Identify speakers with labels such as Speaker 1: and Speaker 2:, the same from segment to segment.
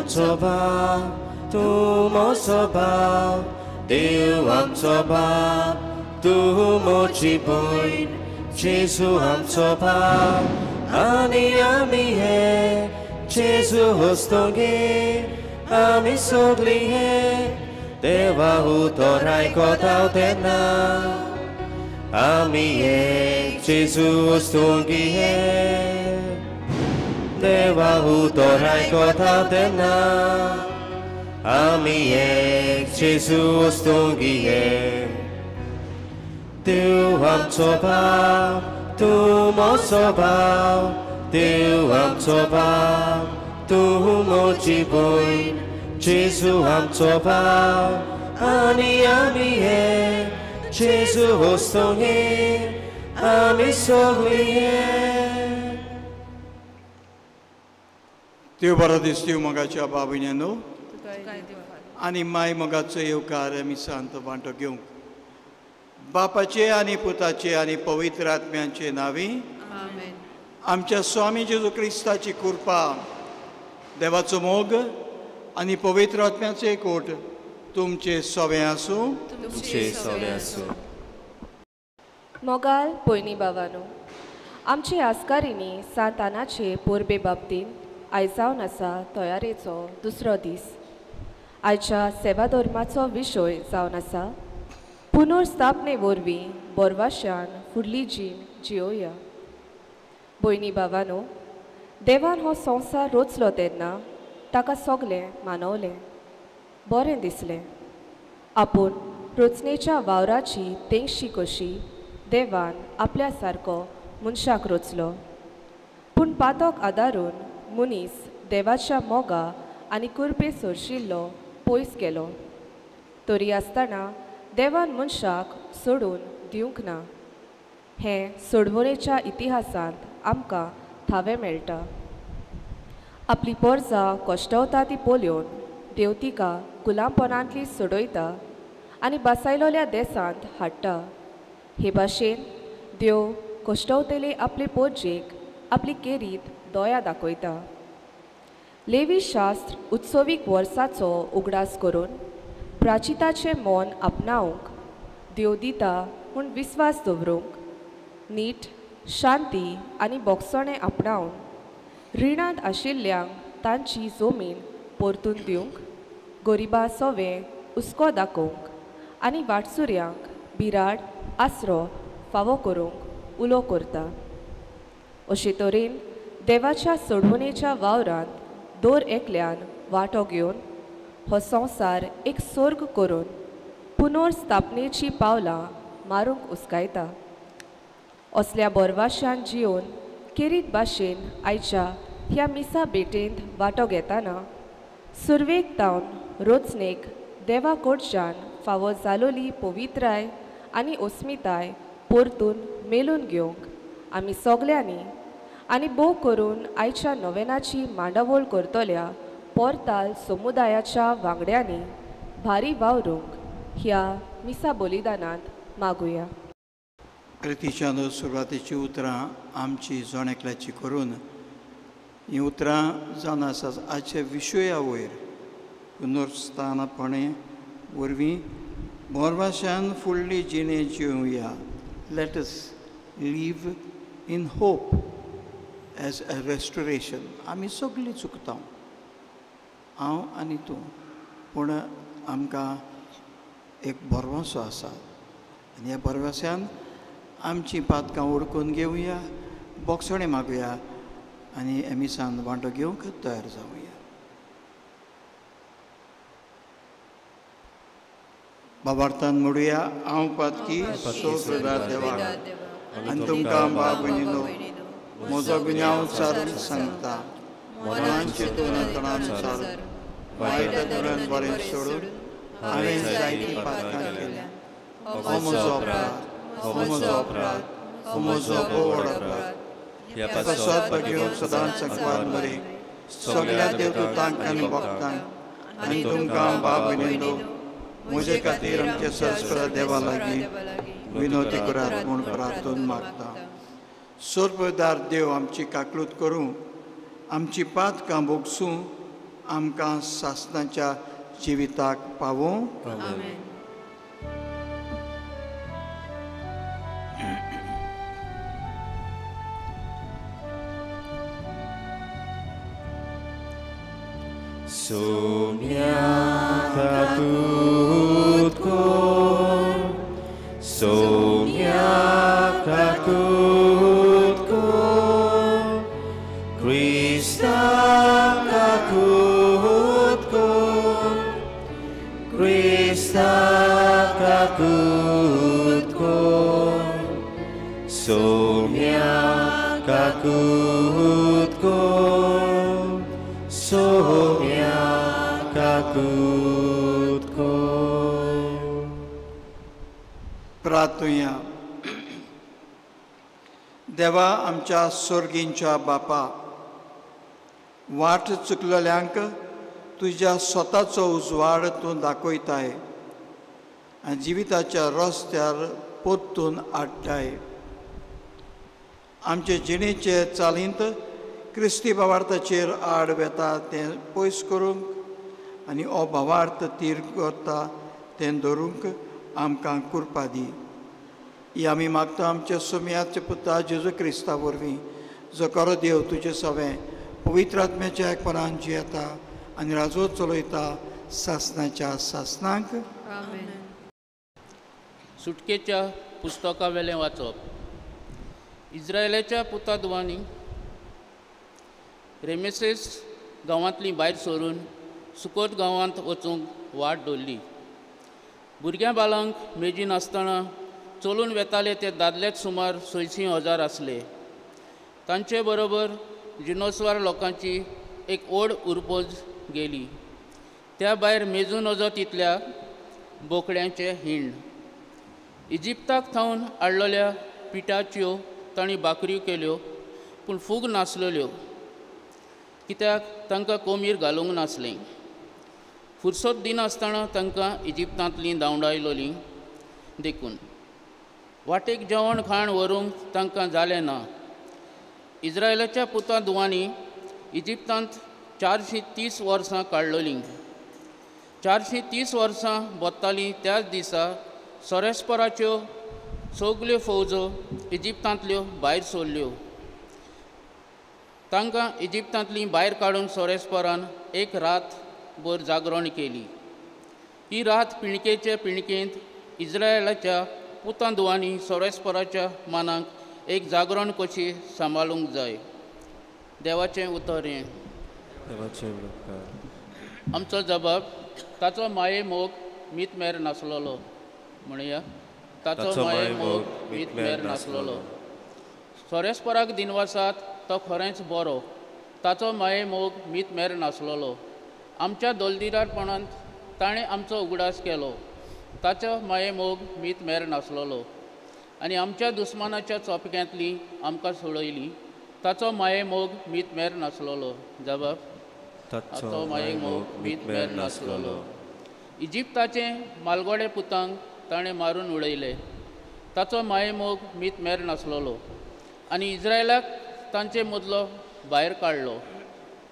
Speaker 1: आमचो बाप तूं मोचो बाप देव आमचो बाप तूं मोची भयण जेजू आमचो बाप आनी आमी हे जेजू होस्तोगे आमी सोगली हे देवा उतर आयकोताव तेन्ना आमी हे जेजू होस्तोगी हे देवा उतर आयकोताव तेन्ना आमी एक जेजू होस्तोगी हे देव आमचो बाप तूं मोचो बाप देव आमचो बाप तूं मोची भयण जेजू आमचो बाप आनी आमी हे जेजू होस्तोगे आमी सोगली हे
Speaker 2: देव बरो दीस दिवं मोगाच्या बाबुण्यानो आनी माय मोगाचो येवकार आमी सांत वांटो घेवंक बापाचे आनी पुताचे आनी पवित्र आत्म्याचे नावी आमच्या स्वामी जेजू क्रिस्ताची कृपा देवाचो मोग आनी पवित्र आत्म्याचे एकवट तुमचे सवे आसूं
Speaker 3: मोगाल पयनी बाबानो आमचे आस्कारिनी सांतानाचे पोरबे बाबतीन आयजावन आसा तयारेचो दुसरो दीस आयच्या सेवा धर्माचो विशय जावन आसा पुनर्स्थापने वरवीं बोरवाश्यान फुडली जीण जियोया भयणी बाबानो देवान हो संवसार रचलो तेन्ना ताका सगलें मानवलें बरें दिसलें आपूण रचनेच्या वावराची तेंगशी कशी देवान आपल्या सारको मनशाक रचलो पूण पातोक आदारून मनीस देवाच्या मोगा आनी कुरपे सोरशिल्लो पयस गेलो तरी आसतना देवान मनशाक सोडून दिवंक ना हें सोडवणेच्या इतिहासांत आमकां थावें मेळटा आपली पोरजां कश्टवता ती पोल्योन देव तिका गुलामपणांतली सोडयता आनी बसायलोल्या देसांत हाडटा हे भाशेन देव कश्टवतेले आपले पोरजेक आपली केरीत दोया दाखयता लेवी शास्त्र उत्सवीक वर्साचो उगडास करून प्राचिताचें मोन आपणावंक देव दिता म्हूण विस्वास दवरूंक नीट शांती आनी बोगसणें आपणावन रिणांत आशिल्ल्यांक तांची जमीन परतून दिवंक गरिबां सवें हुस्को दाखोवंक आनी वाटसुऱ्यांक बिराड आसरो फावो करूंक उलो करता अशे तरेन देवाच्या सोडवणेच्या वावरांत दर एकल्यान वांटो घेवन हो संवसार एक सर्ग करून पुनर्स्थापनेची पावलां मारूंक उस्कायता असल्या बोरवाश्यान जियोन केरीत भाशेन आयच्या ह्या मिसा भेटेंत वांटो घेतना सुरवेक तावन रचनेक देवा कडच्यान फावो जालोली पवित्राय आनी अस्मिताय परतून मेलून घेवंक आमी सगल्यांनी आनी भोव करून आयच्या नोवेनाची मांडावळ करतल्या पोर्ताल समुदायाच्या वांगड्यांनी भारी वावरूंक ह्या मिसा बलिदानांत मागुया
Speaker 2: क्रितीच्यान सुरवातेची उतरां आमची जोणेकल्याची करून हीं उतरां जावन आसात आजच्या विशया वयर पुनर्स्थानपणे वरवीं बोरवाश्यान फुडली जिणे जिवया let us live in hope as a restoration आमी सगळीं चुकता हांव आनी तूं पूण आमकां एक बोरवासो आसा आनी ह्या बोरवास्यान आमची पातकां ओळखून घेवया बोगसणें मागुया आनी एमिसान वांटो घेवंक तयार जावया बाबार्थान म्हणुया हांव पातकी सोत्रदार देवाक आनी तुमकां बाब भयणीनो म्हजो गुन्यांव चारून सांगता मनान चिंतून नतणानुसार वायट धरण बरें सोडून हांवें जायतीं पातकां केल्या हो म्हजो अपराध हो म्हजो बोड अपराध ह्या पासत घेवन सदांच संकवाद मरे सगळ्या देवदूतांक आनी भक्तांक आनी तुमकां बाब भयणीनो म्हजे खातीर आमचे सर्स्परा देवा लागीं विनोदी करात म्हूण प्रार्थून मागता सोर्पदार देव आमची काकलूत करूं आमची पातकां भोगसूं आमकां सासणाच्या जिविताक पावूं.
Speaker 1: आमेन.
Speaker 2: प्रार्थुया. देवा आमच्या स्वर्गींच्या बापा, वाट चुकलेल्यांक तुज्या स्वताचो उजवाड तूं दाखयताय आनी जिविताच्या रस्त्यार पोत्तून हाडटाय. आमचे जिणेचे चालींत क्रिस्ती भावार्थाचेर आड वेता तें पयस करूंक आनी हो भावार्थ तीर करता तें धरूंक आमकां कृपा दी. ही आमी मागता आमच्या सुमयाचे पुता जेजू क्रिस्ता वरवीं, जो खरो देव तुजें सवें पवित्र आत्म्याच्या एकपणान जियेता आनी राजवत चलयता सासणाच्या सासणांक.
Speaker 4: सुटकेच्या पुस्तका वेलें वाचप. इस्रायलाच्या पुतादुवांनी रेमेसेस गांवांतली भायर सरून सुकोत गांवांत वचूंक वाट दवरली. भुरग्यां बाळांक मेजी नासतना चलून वेताले ते दादलेच सुमार 600,000 आसले. तांचे बरोबर जिनोस्वार लोकांची एक व्हड उरपोज गेली. त्या भायर मेजू नजो तितल्या बोकड्यांचे हिंड. इजिप्ताक थावन हाडलेल्या पिठाच्यो तांणी भाकऱ्यो केल्यो, पूण फूग नासलेल्यो, कित्याक तांकां कोमीर घालूंक नासलें. फुरसत दिनासतना तांकां इजिप्तांतलीं धांवडायलोलीं देखून वाटेक जेवण खाण व्हरूंक तांकां जालें ना. इस्रायलाच्या पुतादुवांनी इजिप्तांत 430 वर्सां काडलोलीं. 430 वर्सां बोत्तालीं त्याच दिसा सोरेस्पराच्यो सगल्यो फौजो इजिप्तांतल्यो भायर सरल्यो. तांकां इजिप्तांतलीं भायर काडून सोरेस्परान एक रात भर जागरण केली. ही रात पिणकेचे पिणकेंत इस्रायलाच्या पुतादुवांनी सोरेस्पराच्या मानाक एक जागरण कशी सांबाळूंक जाय. देवाचें उतर हें. आमचो जबाब. ताचो माये मोग मीत नासलोलो. म्हणया ताचो माये मोग मीत नासलोलो. सोरेस्पराक दिनवासात तो खरेंच बरो. ताचो माये मोग मीत नासलोलो. आमच्या दोलदिरारपणांत ताणें आमचो उगडास केलो. ताचो माये मोग मीत नासलोलो. आनी आमच्या दुस्मानाच्या चोपक्यांतली आमकां सोडयली. ताचो माये मोग मीत नासलोलो. जबाब. ताचो माये मोग मीत नासलोलो. इजिप्ताचे मालगोडे पुतांक ताणें मारून उडयले. ताचो माये मोग मीत नासलोलो. आनी इस्रायलाक तांचे मदलो भायर काडलो.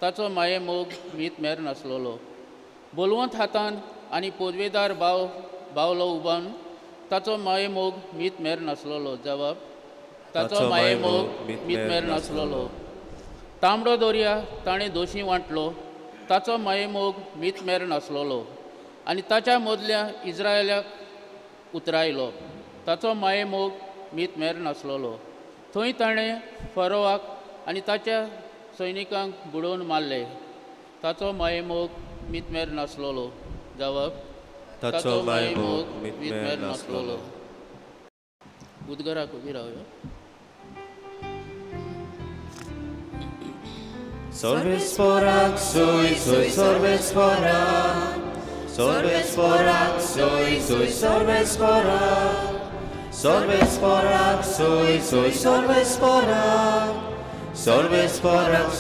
Speaker 4: ताचो माये मोग मीत नासलोलो. बोलवंत हातान आनी पोदवेदार बावलो उबावन ताचो माये मोग मीत नासलोलो. जबाब. ताचो माये मोग मीत नासलोलो. तांबडो दर्या ताणें दोशी वांटलो. ताचो माये मोग मीत नासलोलो. आनी ताच्या मदल्या इस्रायलाक उतरायलो. ताचो माये मोग मीत नासलोलो. थंय ताणें फरोवाक आनी ताच्या सैनिकांक बुडोवन मारले. ताचो माये मोग मीत नासलोलो. जबाब. ताचो माये मोग मीत नासलोलो. उदगराक उबी रावया.
Speaker 1: Sorvesporak, soy, sorvesporak. Sorvesporak, soy, sorvesporak. Sorvesporak, soy, sorvesporak. Sorvesporak,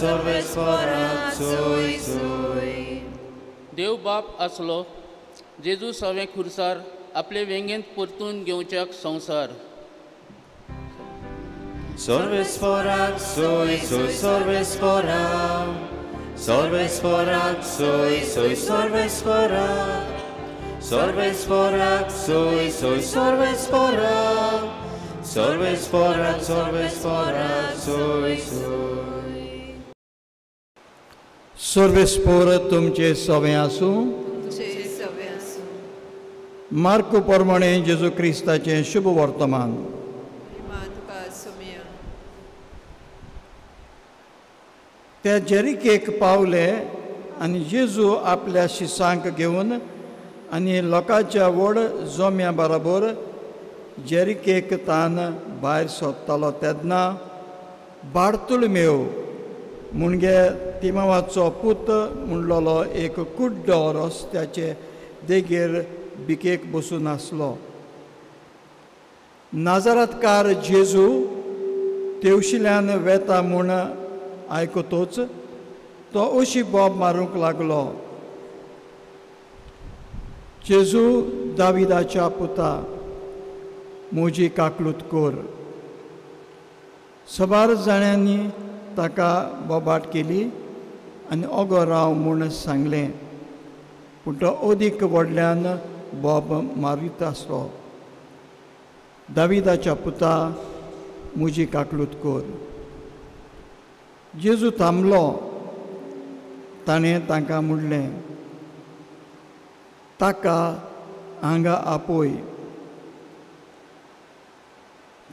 Speaker 1: soy.
Speaker 4: देव बाप आसलो. जेजू सवें खुर्सार आपले वेंगेंत परतून घेवच्याक संवसार.
Speaker 1: Sorvesporak, soy, sorvesporak. Sorbesporak soy, soy sorbesporak. Sorbesporak soy, soy sorbesporak. Sorbesporak, sorbesporak soy, soy.
Speaker 2: सर्वेस्पोर तुमचे सवे आसूं. मार्क प्रमाणे जेजू क्रिस्ताचें शुभ वर्तमान. त्या जेरिकेक पावले आनी जेजू आपल्या शिसांक घेवन आनी लोकांच्या व्हड जोम्या बरोबर जेरिकेक तान भायर सोदतालो तेन्ना बार्तुलमेव मुणगे तिमावाचो पूत म्हणलोलो एक कुड्डो रस्त्याचे देगेर बिकेक बसून आसलो. नाजारातकार जेजू तेवशिल्यान वेता म्हूण आयकतोच तो अशी बोब मारूंक लागलो. जेजू दाविदाच्या पुता म्हजी काकलूत कर. सबार जाण्यांनी ताका बोबाट केली आनी ओगो राव म्हूण सांगलें, पूण तो अदीक व्हडल्यान बोब मारीत आसलो. दाविदाच्या पुता म्हजी काकलूत कर. जेजू थांबलो. ताणें तांकां म्हणलें, ताका हांगा आपय.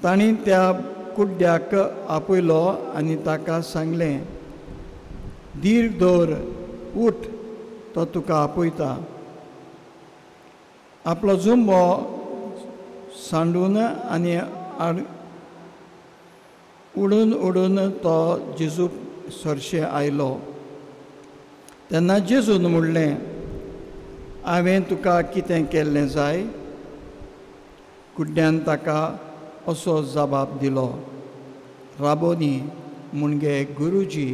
Speaker 2: तांणी त्या कुड्ड्याक आपयलो आनी ताका सांगलें, धीर दवर, उठ, तो तुका आपयता. आपलो जुंबो सांडून आनी उडून उडून तो जेजू सरशे आयलो. तेन्ना जेजून म्हणलें, हांवें तुका कितें केल्लें जाय? कुड्ड्यान ताका असो जबाब दिलो, राबोनी मुणगे गुरुजी,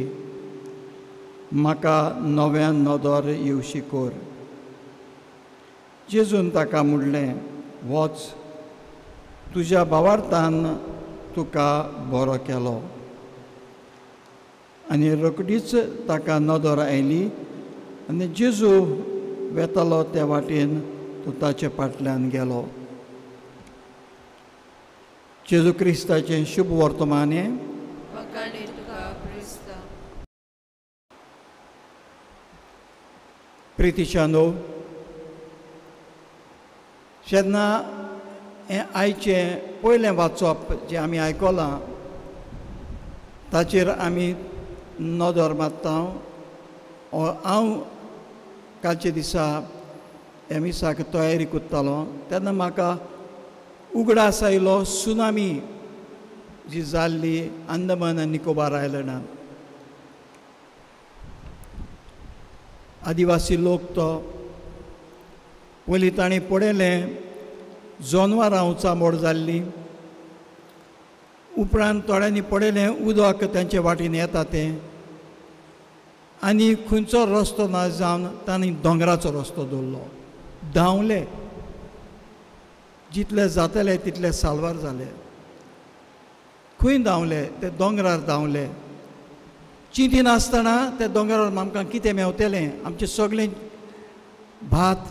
Speaker 2: म्हाका नव्यान नदर येवशी कर. जेजून ताका म्हणलें, वच, तुज्या भावार्थान तुका बरो केलो. आनी रोखडीच ताका नदर आयली आनी जेजू वेतालो त्या वाटेन तो ताचे फाटल्यान गेलो. जेजू क्रिस्ताचें शुभ वर्तमान. प्रितीच्यानो, जेन्ना हें आयचें पयलें वाचप जें आमी आयकलां ताचेर आमी नदर मारता. हांव कालचे दिसा एमिसाक तयारी करतालो तेन्ना म्हाका उगडास आयलो सुनामी जी जाल्ली अंदमान आनी निकोबार आयलँडांत. आदिवासी लोक तो पयलीं तांणी पळयलें जनवरां उचामोड जाल्लीं. उपरांत थोड्यांनी पळयलें उदक तेंचे वाटेन येता तें आनी खंयचो रस्तो ना जावन तांणी दोंगराचो रस्तो दवरलो. धांवले, जितले जातले तितले साल्वार जाले. खंय धांवले? ते दोंगरार धांवले. चिंती नासतना ते दोंगरार आमकां कितें मेवतलें? आमचें सगळें भात,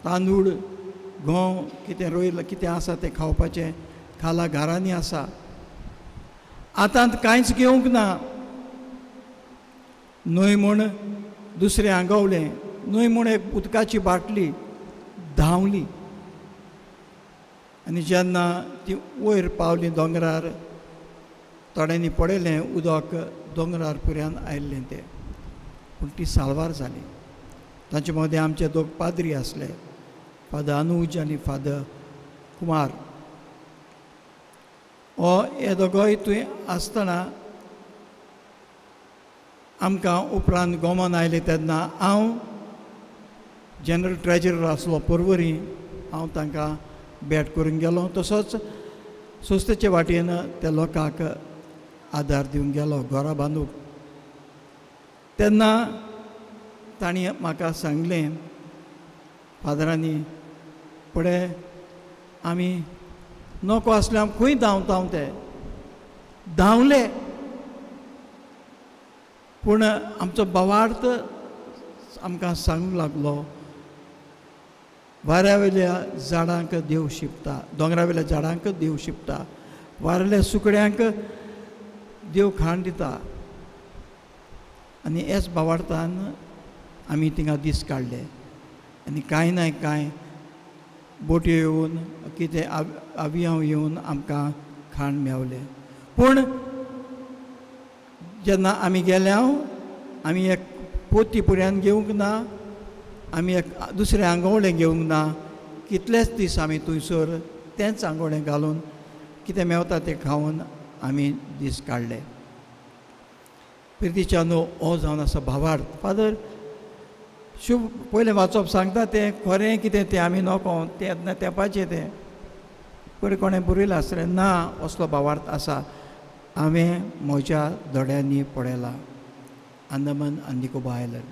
Speaker 2: तांदूळ, गंव कितें रोयलां कितें आसा तें खावपाचें खाला घरांनी आसा. आतां कांयच घेवंक ना. न्हंय म्हूण दुसरें आंगवलें. न्हंय म्हूण एक उदकाची बाटली. धांवली आनी जेन्ना ती वयर पावली दोंगरार थोड्यांनी पळयलें उदक दोंगरार पर्यंत आयिल्लें तें, पूण ती साल्वार जाली. तांचे मदें आमचे दोग पाद्री आसले, फादर अनुज आनी फादर कुमार. हे दोगोय थंय आसतना आमकां उपरांत गोमन आयले तेन्ना हांव जनरल ट्रेजरर आसलो पर्वरी. हांव तांकां भेट करूंक गेलो. तसोच सोस्तेचे वाटेन त्या लोकांक आदार दिवंक गेलो, घरां बांदूंक. तेन्ना तांणी म्हाका सांगलें, फादरांनी पळय आमी नोको आसल्यार खंय धांवता ते. धांवले पूण आमचो भावार्थ आमकां सांगूंक लागलो, वाऱ्या वयल्या झाडांक देव शिंपता, दोंगरा वयल्या झाडांक देव शिंपता, वारल्या सुकड्यांक देव खाण दिता. आनी हेच भावार्थान आमी थिंगा दीस काडले. आनी कांय ना कांय बोटयो येवन कितें आवियां येवन आमकां खाण मेवलें. पूण जेन्ना आमी गेल्या आमी एक पोती पुऱ्यान घेवंक ना, आमी एक दुसरें आंगवळें घेवंक ना. कितलेच दीस आमी थंयसर तेंच आंगवळें घालून कितें मेवता तें खावन आमी दीस काडले. प्रितीच्यान हो जावन आसा भावार्थ. फादर शुभ पयलें वाचप सांगता तें खरें कितें तें आमी नोको तेन्ना तेंपाचें तें पयलीं कोणें बरयलां आसलें ना, असलो भावार्थ आसा. हांवें म्हज्या दोळ्यांनी पळयलां. अंदमान आनी निकोबार आयलंड.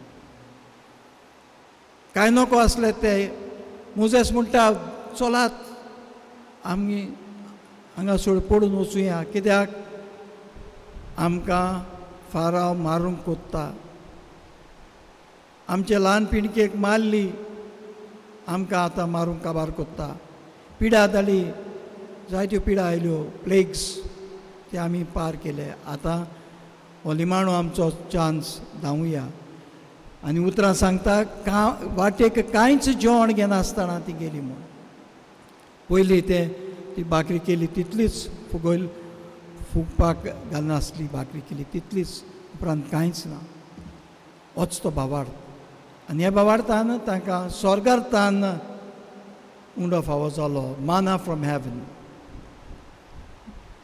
Speaker 2: कांय नोको आसलें तें मोजेस म्हणटा चलात आमी हांगासर पडून वचुया, कित्याक आमकां फाराव मारूंक कोत्ता. आमचे ल्हान पिणकेक मारली, आमकां आतां मारूंक काबार कोत्ता. पिडा जाली, जायत्यो पिडा आयल्यो, प्लेग्स, ते आमी पार केले. आतां हो निमाणो आमचो चान्स धांवया. आनी उतरां सांगता वाटेक कांयच जेवण घेनासतना ती गेली म्हूण. पयलीं ती भाकरी केली तितलीच फुगयल फुगपाक घालनासली, भाकरी केली तितलीच, उपरांत कांयच ना. होच तो भावार्थ. आनी ह्या भावार्थान तांकां स्वर्गार्थान उंडो फावो जालो, माना फ्रॉम हेवन.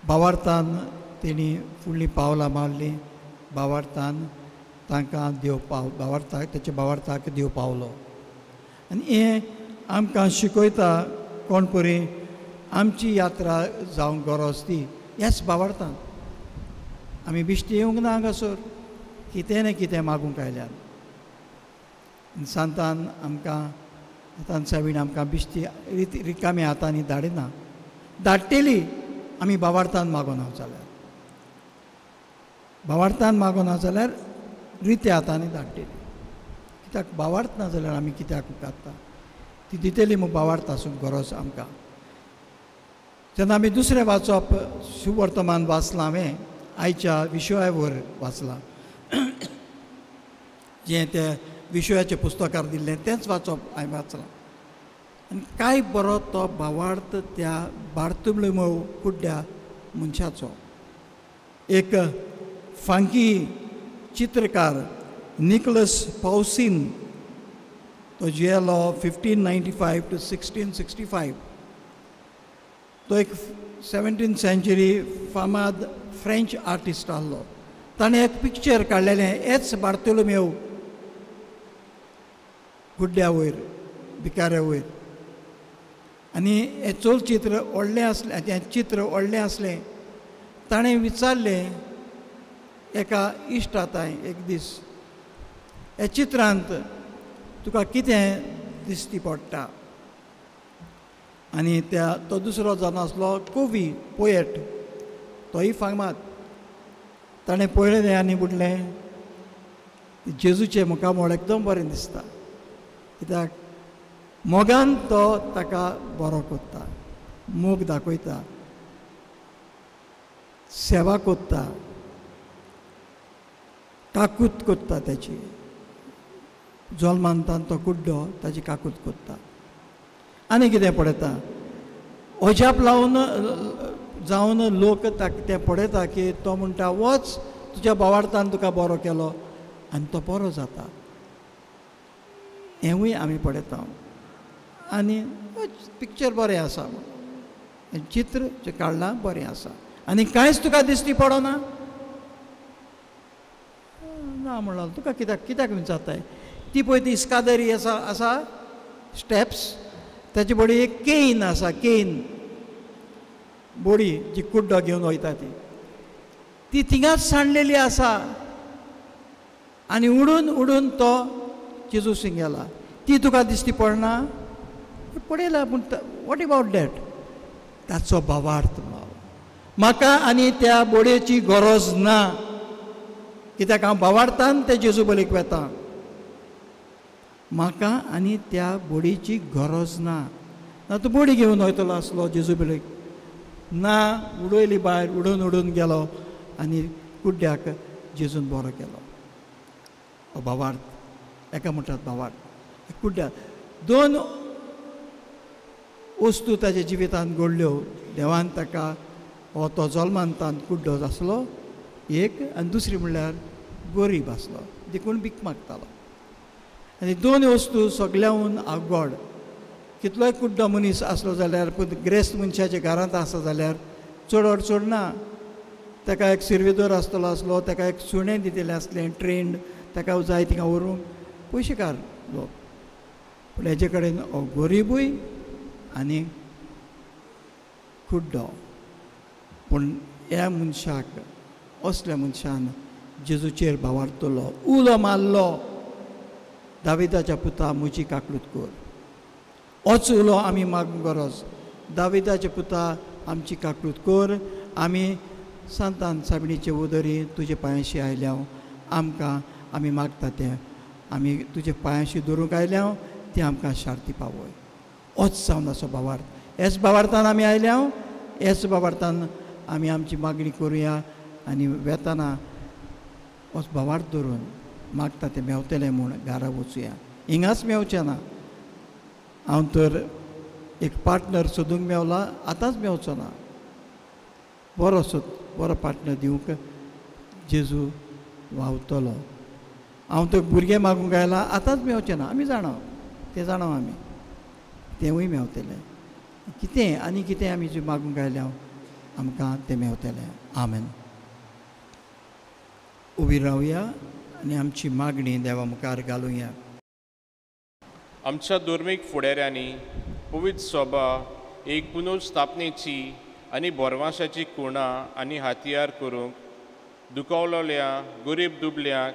Speaker 2: भावार्थान तेणी फुडलीं पावलां मारलीं. भावार्थान तांकां देव भावार्थाक तेच्या भावार्थाक देव पावलो. आनी हें आमकां शिकयता कोण परी आमची यात्रा जावंक गरज ती ह्याच भावार्थान. आमी बिश्टी येवंक ना हांगासर कितें ना कितें मागूंक आयल्यान. सांतान आमकां आतां सावीण आमकां बिश्टी रिकाम्या हातांनी धाडिना. धाडटेली आमी भावार्थान मागोना जाल्यार, भावार्थान मागोना जाल्यार रित्या हातांनी धाडटेली. कित्याक भावार्थ ना जाल्यार आमी कित्याक काडटा. ती दितेली म्हूण भावार्थ आसूंक गरज आमकां. जेन्ना आमी दुसरें वाचप शुभ वर्तमान वाचलां, हांवें आयच्या विशया वयर वाचलां, जें तें विशयाचें पुस्तकार दिल्लें तेंच वाचप हांवें वाचलां. आनी काय बरो तो भावार्थ त्या बार्तुमेव कुड्ड्या मनशाचो. एक फांकी चित्रकार निकोलस पावसीन, तो जियेलो 1595 to 1665. तो एक 17th century फामाद फ्रेंच आर्टिस्ट आहलो. ताणें एक पिक्चर काडलेलें हेच बार्तुमेव गुड्ड्या वयर, बिकाऱ्या वयर. आनी हें चलचित्र व्हडलें आसलें, हें चित्र व्हडलें आसलें. ताणें विचारलें एका इश्टाताय एक दीस, हे चित्रांत तुका कितें दिश्टी पडटा? आनी तो दुसरो जावन आसलो कवी, पोएट, तोय फामाद. ताणें पळयलें आनी म्हणलें जेजूचें म्हाका मोड एकदम बरें दिसता, कित्याक मोगान तो ताका बरो कोत्ता, मोग दाखयता, सेवा कोत्ता, काकूत कोत्ता ताची. जल्मांतान तो कुड्डो ताची काकूत कोत्ता. आनी कितें पळयता, अजाप लावन जावन लोक तें पळयता की तो म्हणटा वच तुज्या भावार्थान तुका बरो केलो आनी तो बरो जाता. हेंवूय आमी पळयता. आनी पिक्चर बरें आसा, चित्र जें काडलां बरें आसा, आनी कांयच तुका दिश्टी पडना ना म्हणलो. तुका कित्याक विचारताय? ती पळय ती इस्कादरी आसा स्टेप्स, ताचे बडी एक केन आसा, केन बोडी जी कुड्डो घेवन वयता ती थिंगाच सांडलेली आसा. आनी उडून उडून तो जेजूसिंग गेला. ती तुका दिश्टी पडना? पडयला. पूण वॉट अबावट डॅट? ताचो भावार्थ म्हाका आनी त्या बोडयेची गरज ना. कित्याक हांव भावार्थान ते जेजू बलीक वेतां. म्हाका आनी त्या बोडीची गरज ना. ना तूं बोडी घेवन वयतलो आसलो जेजू बलीक ना, उडयली भायर, उडून गेलो आनी कुड्ड्याक जेजून बरो केलो. हो भावार्थ. एका म्हणटात भावार्थ. कुड्ड्याक 2 वस्तू ताच्या जिवितांत घडल्यो. देवान ताका हो तो जल्मांतान कुड्डो आसलो एक, आनी दुसरी म्हणल्यार गरीब आसलो, देखून भीक मागतालो. आनी 2 वस्तू सगळ्याहून आवगड. कितलोय कुड्डो मनीस आसलो जाल्यार पूण ग्रेस्त मनशाच्या घरांत आसा जाल्यार चड अडचण ना. ताका एक सिर्वेदोर आसलो, ताका एक सुणें दितलें आसलें ट्रेंड, ताका जाय थिंगा व्हरूंक पयशेकार लोक. पूण हेजे कडेन हो गरीबूय आनी कुड्डो. पूण ह्या मनशाक, असल्या मनशान जेजूचेर भावार्थलो, उलो मारलो, दाविदाच्या पुता म्हजी काकूट कर. होच उलो आमी मागूंक गरज. दाविदाच्या पुता आमची काकूट कर. आमी सांतान साबणीचे उदरी तुजे पांयाशी आयल्या आमकां आमी मागता तें आमी तुजे पांयाशी धरूंक आयल्या ती आमकां शार्ती पावय. होच जावन असो भावार्थ. हेच भावार्थान आमी आयल्या, हेच भावार्थान आमी आमची मागणी करुया आनी वेताना होच भावार्थ धरून मागता तें मेवतलें म्हूण घरा वचुया. हिंगाच मेवचें ना. हांव तर एक पार्टनर सोदूंक मेवला, आतांच मेवचो ना. बरो पार्टनर दिवंक जेजू व्हांवतलो. हांव तर भुरगें मागूंक आयला, आतांच मेवचें ना. आमी जाणा तें जाणा आमी तेंवूय मेवतलें. कितें आनी कितें आमी जे मागूंक आयल्या आमकां तें मेवतलें. आमेन. उबी रावया आनी आमची मागणी देवा मुखार घालुया.
Speaker 5: आमच्या धर्मीक फुडाऱ्यांनी पवित्र सभा एक पुनर्स्थापनेची आनी बोरवाशाची खुणां आनी हातयार करूंक दुखावलेल्या गरीब दुबल्यांक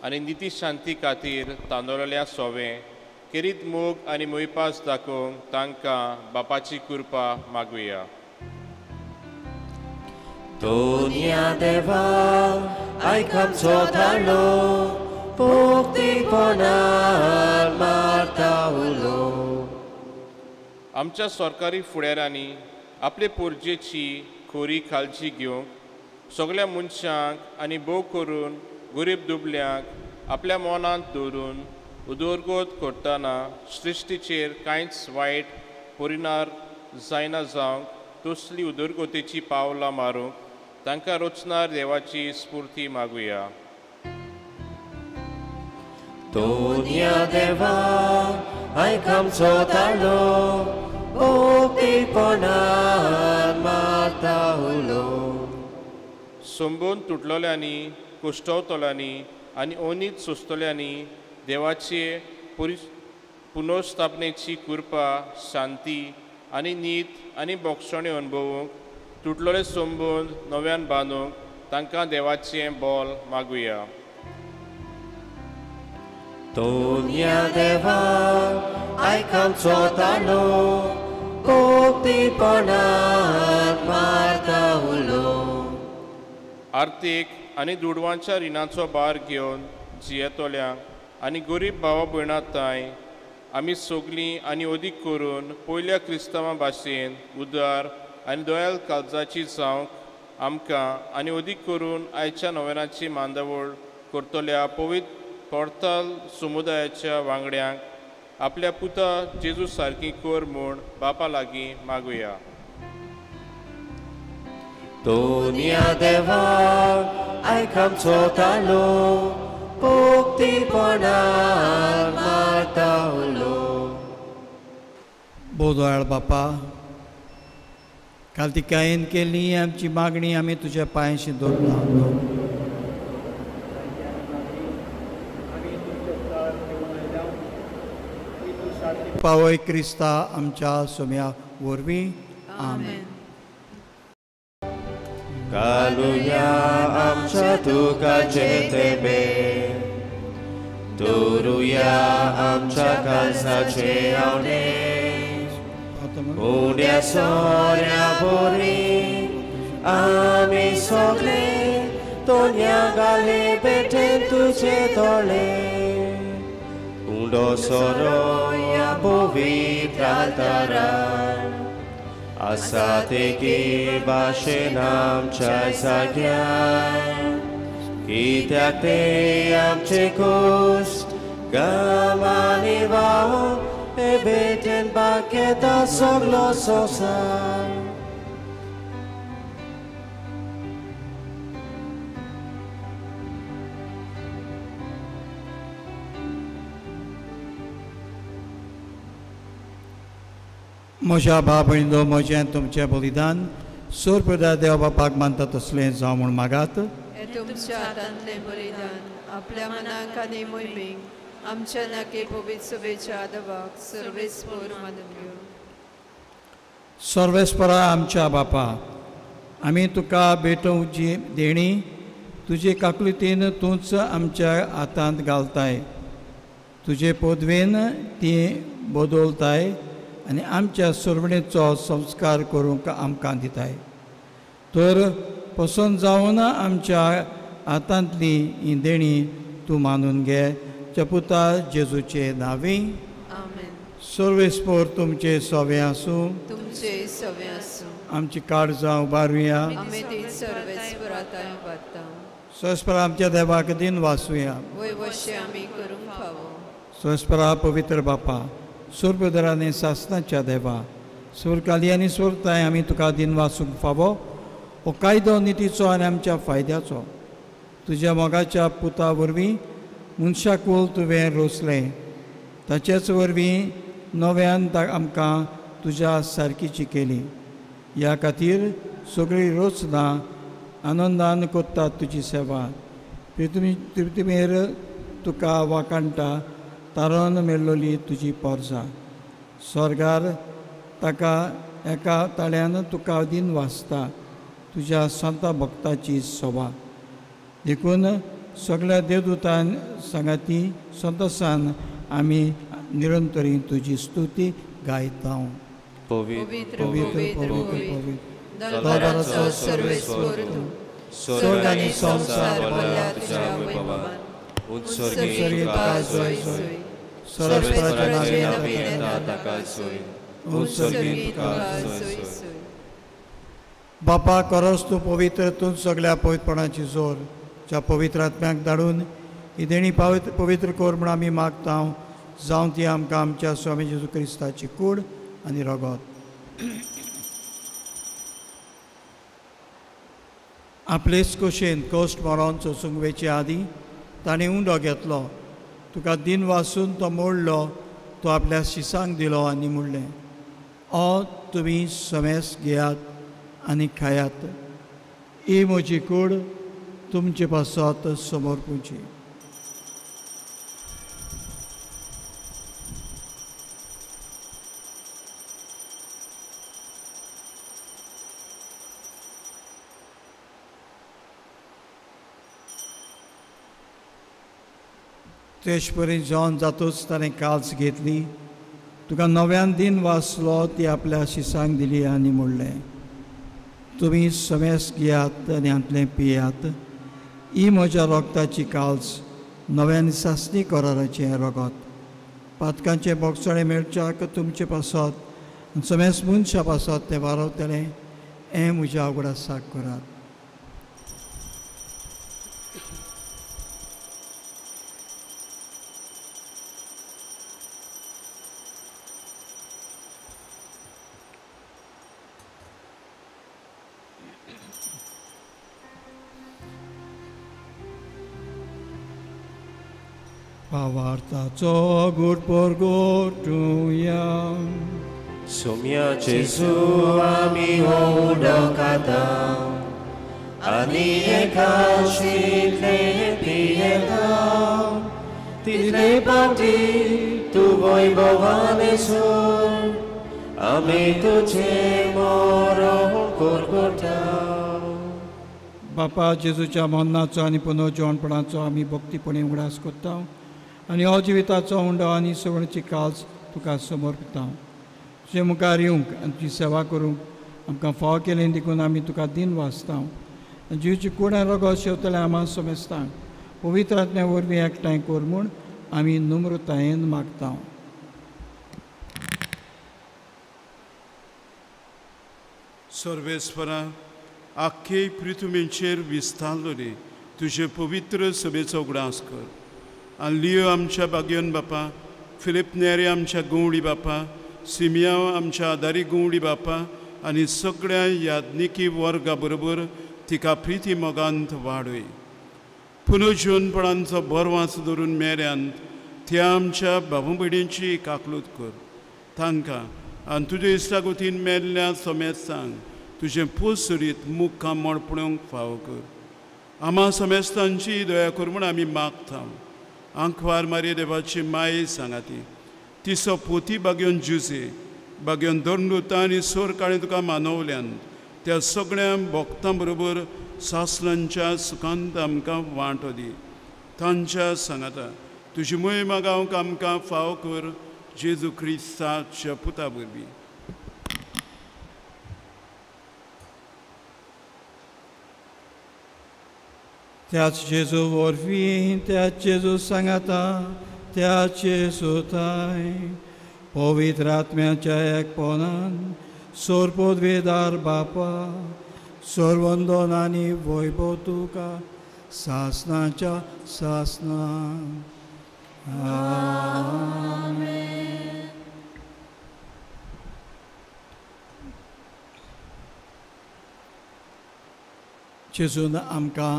Speaker 5: आनी निती शांती खातीर तांदळल्या सोवें केरीत मोग आनी मोयपास दाखोवंक तांकां बापाची कृपा मागुया.
Speaker 1: Tonia deva aikam sotalo pokti ponar marta ulo.
Speaker 5: आमच्या सरकारी फुडाऱ्यांनी आपले पोरजेची खोरी खालची घेवंक सगळ्या मनशांक आनी भोव करून गरीब दुबल्यांक आपल्या मनांत दवरून उदरगत करतना सृश्टीचेर कांयच वायट परिणाम जायना जावंक तसली उदरगतीची पावलां मारूंक तांकां रचणार देवाची स्फूर्ती मागुया.
Speaker 1: Tonia deva aikam sotalo pokti ponar marta ulo.
Speaker 5: संबोन तुटलेल्यांनी कुश्टवतल्यांनी आनी ओनीत सुस्तल्यांनी देवाचे पुनर्स्थापनेची कृपा शांती आनी नीत आनी बोक्षणे अनुभवूंक तुटलेले संबंद नव्यान बांदूंक तांकां देवाचें बोल मागुया.
Speaker 1: Tonia deva aikam sotalo pokti ponar marta ulo.
Speaker 5: आर्थीक आनी दुडवांच्या रिणाचो भार घेवन जियेतोल्यांक आनी गरीब भावा भयणांताय आमी सगळीं आनी अदीक करून पयल्या क्रिस्तांवां भाशेन उदार आनी दयाल काळजाची जावंक आमकां आनी अदीक करून आयच्या नव्यानाची मांदावळ करतल्या पवित्र पोर्ताल समुदायाच्या वांगड्यांक आपल्या पुता जेजू सारकी कर म्हूण बापा लागीं मागुया.
Speaker 1: Tonia deva aikam sotalo pokti ponar marta ulo.
Speaker 2: बोदयाळ बापा, काल ती कायेन केल्ली आमची मागणी आमी तुज्या पांयाशी दवरता. पावय क्रिस्ता आमच्या सोम्या वरवीं. आमेन.
Speaker 1: Kaluya amcha tukache tebe Turuya amcha kalsache aune Udia soria bori Ami sogle Tonia gale beten tuce tole Undo soroya povitra altaran Asate ki bashenam chai sagyan Kitakte amche kost Gamani vao ebeten baketa soglo sosan
Speaker 2: म्हज्या भाव भयणींनो म्हजें तुमचें बलिदान सुरप्रदा देवा बापाक मानता तसलें जावं म्हूण मागात
Speaker 6: हे तुमच्या हातांतलें बलिदान आपल्या मनाक आनी मोहिमेक आमच्या नाके पवित्र सभेच्या आदवाक सर्वेस्पर मानून घेऊ
Speaker 2: सर्वेस्परा आमच्या बापा आमी तुका भेटोवची देणी तुजे काकुलीतीन तूंच आमच्या हातांत घालताय तुजे पदवेन ती बदलताय आनी आमच्या सोडवणेचो संस्कार करूंक आमकां दिताय तर पसंत जावन आमच्या हातांतली ही देणी तूं मानून घे पुता जेजूचे नांवे
Speaker 6: आमेन
Speaker 2: सर्वेस्पर तुमचे सवे आसूं
Speaker 6: तुमचे सवे आसूं
Speaker 2: आमची काळजां उबारुया
Speaker 6: आमी ती सर्वेस्पराताय बाता
Speaker 2: सर्वेस्परा आमच्या देवाक दिन वाचुया
Speaker 6: वय वशे आमी करूंक फावो
Speaker 2: सर्वेस्परा पवित्र बापा सुरपदर आनी सासणाच्या देवा सुरकाली आनी सुरताय आमी तुका दिन वाचूंक फावो हो कायदो नितीचो आनी आमच्या फायद्याचो तुज्या मोगाच्या पुता वरवीं मनशाक वोल तुवें रोसलें ताचेच वरवीं नव्यान आमकां तुज्या सारकीची केली ह्या खातीर सगळीं रोचनां आनंदान कोत्तात तुजी सेवा पृथ्वीमेर तुका वाकाणटा तारण मेळ्ळोली तुजी पोरजां स्वर्गार ताका एका ताळ्यान तुका दिन वाचता तुज्या संत भक्ताची सभा देखून सगळ्या देवदूतां सांगाती संतोसान आमी निरंतरी तुजी स्तुती गायता
Speaker 6: पवित्र पवित्र पवित्र दलबराचो सर्वेस्पर तूं स्वर्ग आनी संसार भरल्या तुज्या वैभवान उत्सर्गी तुका सोय सोय सर्वेस्पराचे नांवे येता ताका सोय उत्सर्गी तुका सोय सोय
Speaker 2: बापा खरोच तूं पवित्र तूं सगळ्या पवित्रपणाची जोर ज्या पवित्र आत्म्याक धाडून ही देणी पवित्र कोर म्हूण आमी मागता जावं ती आमकां आमच्या स्वामी जेजू क्रिस्ताची कूड आनी रगत आपलेच कुशीन कोश्ट मरोन सोसूंक वेचे आदीं ताणें उंडो घेतलो तुका दिन वाचून तो मोडलो तो आपल्या शिसांक दिलो आनी म्हणलें तुमी समेस घेयात आनी खायात ही म्हजी कूड तुमचे पासत समर्पूची तेश पर्यंत जेवण जातूच ताणें काल्स घेतली तुका नव्यान दिन वाचलो ती आपल्या शिसांक दिली आनी म्हणलें तुमी समेस घेयात आनी हांतलें पियात ही म्हज्या रोगताची काल्स नव्यान सासणी कराराचें रगत पातकांचे बोगसळे मेळच्याक तुमचे पासत समेस मनशा पासत तें वारवतलें हें म्हज्या उगडासाक करात Pavartaco gut por gotuja.
Speaker 1: Sumia Jesu ami houdokata, ani ekashile pieta, tidle pati tu voibovane sun, ami tuce moro korgota.
Speaker 2: बापा जेजूच्या मरणाचो आनी पुनर्जीवनपणाचो आमी भक्तीपणे उगडास करता आनी हो जिविताचो उंडो आनी सगळ्याची काल्स तुका समर्पिता तुजे मुखार येवंक आनी तुजी सेवा करूंक आमकां फाव केलें देखून आमी तुका दिन वाचता
Speaker 7: जीवची कुणा रगत शेवतले आम्हा समेस्तांक पवित्र आत्म्या वरवीं एकठांय कर म्हूण आमी नम्रतायेन मागता.
Speaker 8: सर्वेस्परा आख्खे पृथ्वीचेर विस्तारलोले तुजे पवित्र सभेचो उगडास कर. आनी लियो आमच्या बागयोन बापा, फिलिप नेरे आमच्या गवळी बापा, सिमिया आमच्या आदारी गवळी बापा आनी सगळ्या याज्ञिकी वर्गा बरोबर तिका प्रिती मोगांत वाडय. पुनर्जीवनपणांचो बरवास धरून मेऱ्यांत त्या आमच्या भाव भयणींची काकलूत कर. तांकां आनी तुज्या इश्टागोतीन मेल्ल्या समेस्तांक तुजें पोसरीत मुखां मळपणूंक फावो कर. आम्हा समेस्तांची दया कर म्हूण आमी मागता. आंखवार मारी देवाची माय सांगाती तिसो पोती बागयोन जुजे बागयोन दंडुता आनी सोर काळें तुका मानवल्यान त्या सगळ्या भक्तां बरोबर सासणांच्या सुखांत आमकां वांटो दी. तांच्या सांगाता तुजी मोहीम गांवक आमकां फावो कर. जेजू क्रिस्ताच्या पुता वरवीं.
Speaker 7: त्याच जेजू वरवीं त्याच जेजू सांगाता त्याच जेजूताय पवित्र आत्म्याच्या एकपणान सोर पदवेदार बापा सर्वंदन आनी वैभव तुका सासणाच्या सासणान. जेजून आमकां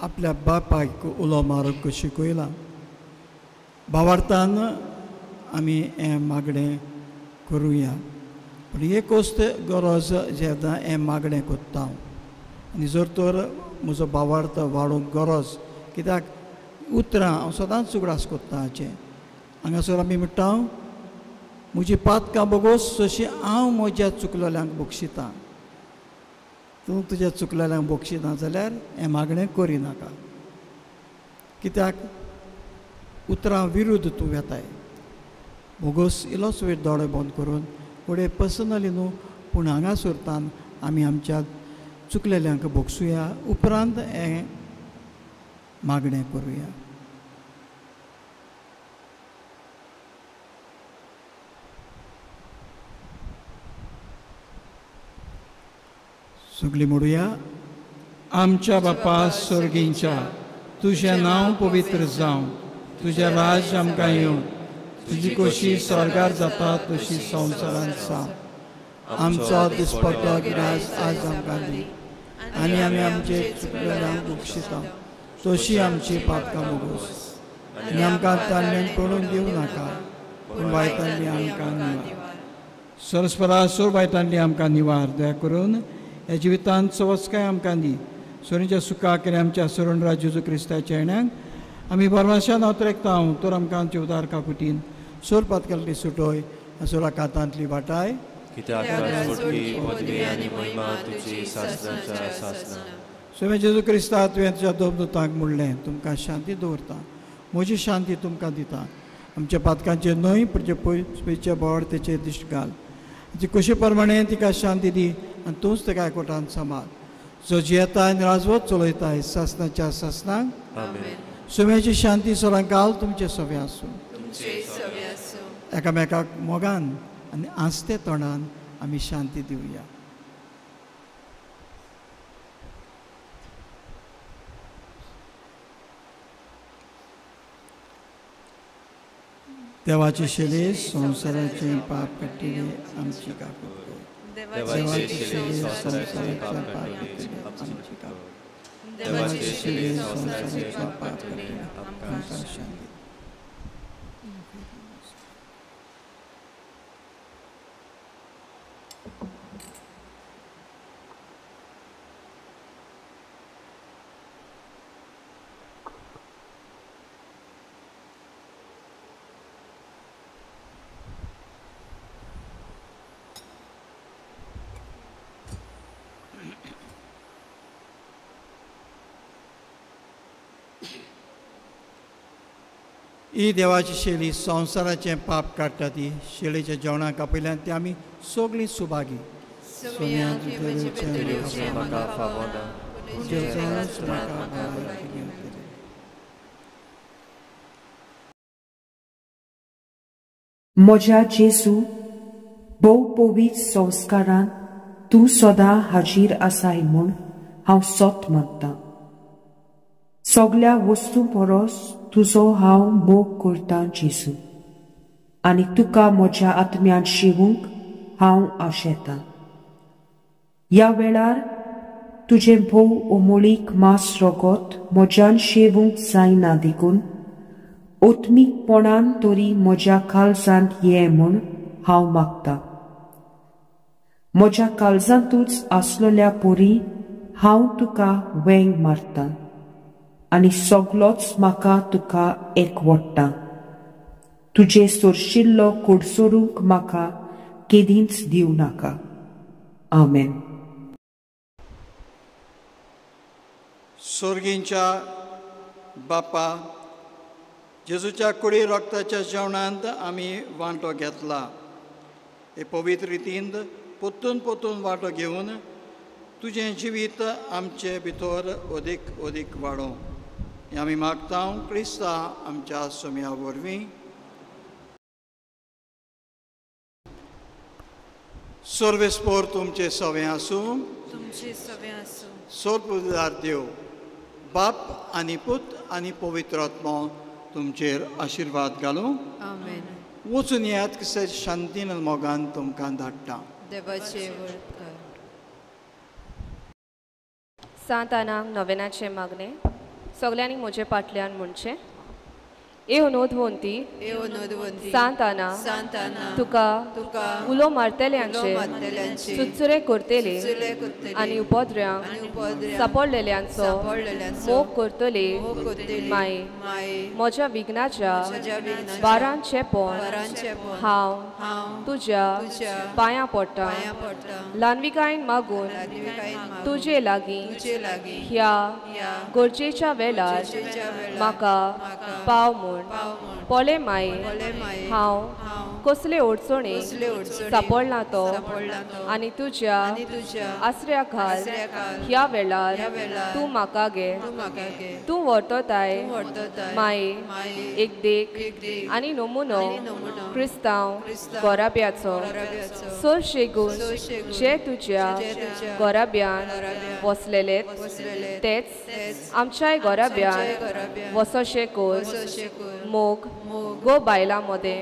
Speaker 7: आपल्या बापायक उलो मारूंक शिकयला. भावार्थान आमी हें मागणें करुया. पूण एकूच गरज जेन्ना हें मागणें कोत्ता आनी जर तर म्हजो भावार्थ वाडूंक गरज कित्याक उतरां हांव सदांच उगडास कोत्ता हाचें. हांगासर आमी म्हणटा म्हजी पातकां बोगोस जशी हांव म्हज्या चुकलेल्यांक बक्षितां. तूं तुज्या चुकलेल्यांक बक्षिना जाल्यार हें मागणें करिनाका. कित्याक उतरां विरुद्ध तूं वेताय. बोगोस इलोच वेळ दोळे बंद करून फुडें पर्सनली न्हू पूण हांगासरतान आमी आमच्या चुकलेल्यांक बक्षुया. उपरांत हें मागणें करुया. सगळीं म्हणुया. आमच्या बापा स्वर्गींच्या तुजें नांव पवित्र जावं. तुजें राज आमकां येवं. तुजी खोशी स्वर्गार जाता तशी संवसारांत जावं. आमचो दिसपट्टो गिरास आज आमकां दी आनी आमी आमचे चुकलेल्यांक बक्षिता तशी आमची पातकां बोगोस. आनी आमकां ताल्ल्यान पडून दिवं नाका पूण वायटांतली आमकां निवार. सरस्परा सोर वायटांतली आमकां निवार. दया करून ह्या जिवितांत सवस्काय आमकां दी. सोनीच्या सुखाक आनी आमच्या सरण राज जेजू क्रिस्ताच्या येण्याक आमी बरमाशान अवतरेकता तर आमकां आमचे उदार काकुटीन सोर पातकांतली सुटोय सोरा कातांतली वाटाय. सोम्या जेजू क्रिस्ता तुवें तुज्या दोबदूतांक म्हणलें तुमकां शांती दवरता म्हजी शांती तुमकां दिता. आमच्या पातकांचे न्हय पण पयच्या बोवार्थेचेर दिश्ट घाल. ती कशे प्रमाणे तिका शांती दी आनी तूंच ताका एकवटान सांबाळ. जो जियेता आनी राजवट चलयताय सासणाच्या सासणांक. सोम्याची शांती सोरांक घाल तुमचे सोबे आसूं. एकामेकाक मोगान आनी आस्ते तोंडान आमी शांती दिवया. देवाची शेली संवसाराचें पाप काडटली आमची काकूट कर. देवाची शेली संवसाराचें पाप काडटली आमची काकूट. देवाची शेली संवसाराचें पाप काडटली आमकां शांती. ही देवाची शेली संवसाराचें पाप काडटा ती शेळीच्या जेवणाक आपयल्यान ती आमी सगळीं सुभागी. जेजूस म्हाका भलायकी दिवं.
Speaker 9: म्हज्या जेजू, भोव पवित्र संस्कारान तूं सदां हाजीर आसाय म्हूण हांव सोत मागतां. सगळ्या वस्तू परस तुजो हांव मोग करतां जेजू, आनी तुका म्हज्या आत्म्यान शिवूंक हांव आशेतां. ह्या वेळार तुजें भोव अमोलीक मास रगत म्हज्यान शेवूंक जायना देखून ओत्मीकपणान तरी म्हज्या काळजांत ये म्हूण हांव मागतां. म्हज्या काळजांतूच आसलेल्या पोरी हांव तुका वेंग मारतां आनी सगळोच म्हाका तुका एकवडटा. तुजे सोरशिल्लो कोडसोरूंक म्हाका केदींच दिवं नाका. आमेन.
Speaker 2: स्वर्गींच्या बापा, जेजूच्या कुडी रक्ताच्या जेवणांत आमी वांटो घेतला. हे पवित्र रितींत पोत्तून पोत्तून वांटो घेवन तुजें जिवीत आमचे भितर अदीक अदीक वाडो हें आमी मागता क्रिस्ता आमच्या सोम्या वरवीं. सर्वेस्पोर तुमचे सवें आसूं.
Speaker 6: तुमचे सवें आसूं.
Speaker 2: सोर्पुदार देव बाप आनी पूत आनी पवित्र आत्मा तुमचेर आशिर्वाद घालूं.
Speaker 6: आमेन.
Speaker 2: वचून येयात कशें शांतीन मोगान तुमकां धाडटा.
Speaker 6: देवाचे वळखकार.
Speaker 3: सांत आनाक नवेनाचे मागणे. सगळ्यांनी म्हजे फाटल्यान म्हणचे. एव नोदवंती सांत आना तुका उलो मारतेल्यांचे सुचुरे करतेले आनी उपद्रव्यांक सांपडलेल्यांचो मोग करतले माये म्हज्या विघ्नाच्या बारान चेपोन हांव तुज्या पांयां पडटां. ल्हानविकायेन मागून तुजे लागीं ह्या गरजेच्या वेळार म्हाका पाव म्हूण पोले माये हांव कसले अडचणी सांपडला तो आनी तुज्या आसऱ्या घाल ह्या वेळार तूं म्हाका घे. तूं व्हरतोताय माये एक देख आनी नमुनो क्रिस्तांव गोराब्याचो. सोर शेगून जे तुज्या गोराब्यान वसलेले तेच आमच्याय गोराब्यान वसोशे कोर. मोग गो बायलां मदें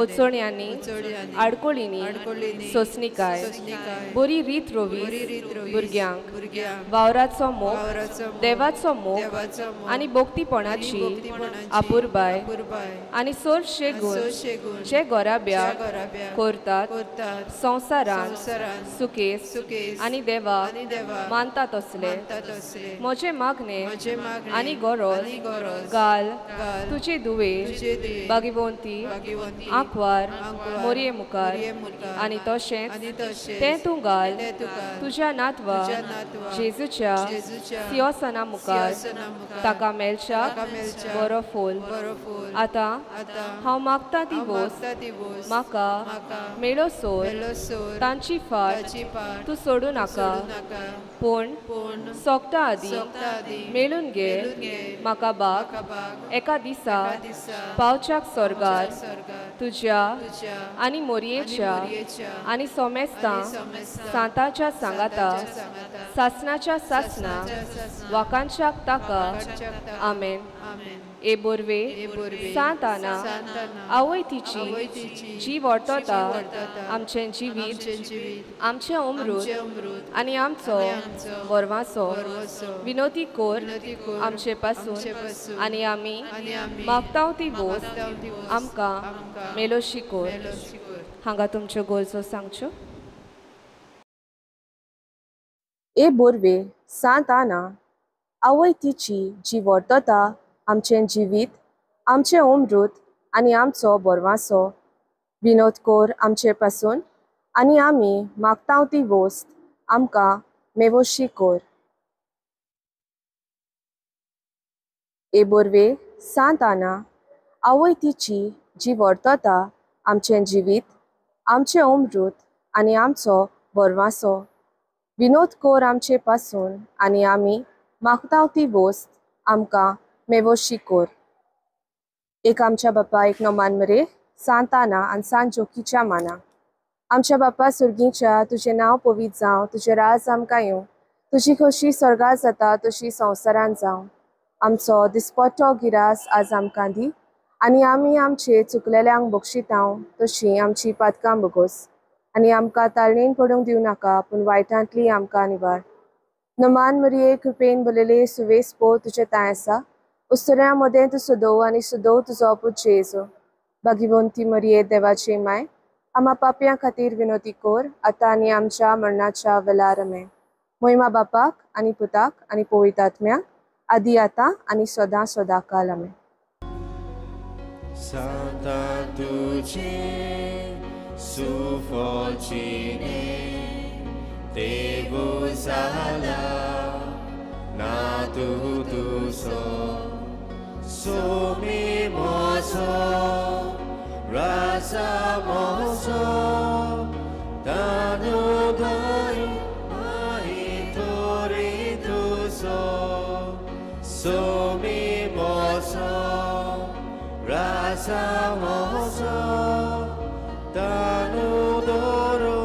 Speaker 3: अडचण्यांनी आडकोळींनी सोंसणीकाय बरी रीत रोवी भुरग्यांक वावराचो मोग देवाचो मोग आनी भोक्तीपणाची आपुरबाय आनी सोर शेगून जे गोराब्याक करतात संवसारान सुकेस आनी देवाक मानता तसले. म्हजे मागणे आनी गरज घाल तुजे दुवे बागिवंती आंकवार मोरये मुखार आनी तशेंच तें तूं घाल तुज्या नातवा जेजूच्या सिंहासना मुखार ताका मेलच्याक बरो फोल. आतां हांव मागतां ती वस्त म्हाका मेळो सोर तांची फाट तूं सोडूं नाका पूण सोगता आदी मेळून घे म्हाका बाग एका दिसा पावच्याक स्वर्गार तुज्या आनी मोरयेच्या आनी सोमेस्तां सांताच्या सांगाता सासणाच्या सासना वाकांच्याक ताका. आमेन. ए बोरवे सांत आना आवय तिची जी वर्तता आमचें जिवीत आमचें अमृत आनी आमचो वरवासो विनोदी कोर आमचे पासून आनी आमी मागता ती वस्त आमकां मेलोशी कोर. हांगा तुमच्यो गरजो सांगच्यो.
Speaker 10: ए बोरवे सांत आना आवय तिची जी वर्तता आमचें जिवीत आमचें अमृत आनी आमचो बरवासो विनोद कोर आमचे पासून आनी आमी मागता ती वस्त आमकां मेवोशी कोर. ए बोरवे सांत आना आवय तिची जी वर्तता आमचें जिवीत आमचें अमृत आनी आमचो बरवासो विनोद कोर आमचे पासून आनी आमी मागतांव ती वस्त आमकां मेवोशी कोर. एक आमच्या बापा एक नोमान मरे सांताना आनी सांत जोकीच्या माना. आमच्या बापा सुर्गीच्या तुझें नांव पवित्र जावं, तुजें राज आमकां येवं, तुजी खोशी स्वर्गांत जाता तशी संवसारांत जावं. आमचो दिसपट्टो गिरास आज आमकां दी आनी आमी आमचे चुकलेल्यांक बक्षितांव तशी आमची पातकां बगोस. आनी आमकां ताळणेन पडूंक दिवं नाका पूण वायटांतली आमकां निवार. नमान मरिये कृपेन भरलेले सुवेस पो तुजें ताय आसा. उस्तऱ्यां मदें तूं सुदोव आनी सुदोव तुजो पूत जेजू. भागिवंती मरिये देवाची माय, आम्हा पापयां खातीर विनोती कोर आतां आनी आमच्या मरणाच्या वेळार आमेन. महिमा बापाक आनी पुताक आनी पवित्र आत्म्याक आदी आतां आनी सदां सदांकाल आमेन.
Speaker 1: Santa tuce sufocine Devo sala natu tuso Somi moso rasa moso Danu doi aitori tuso Somi moso rasa moso Danu doro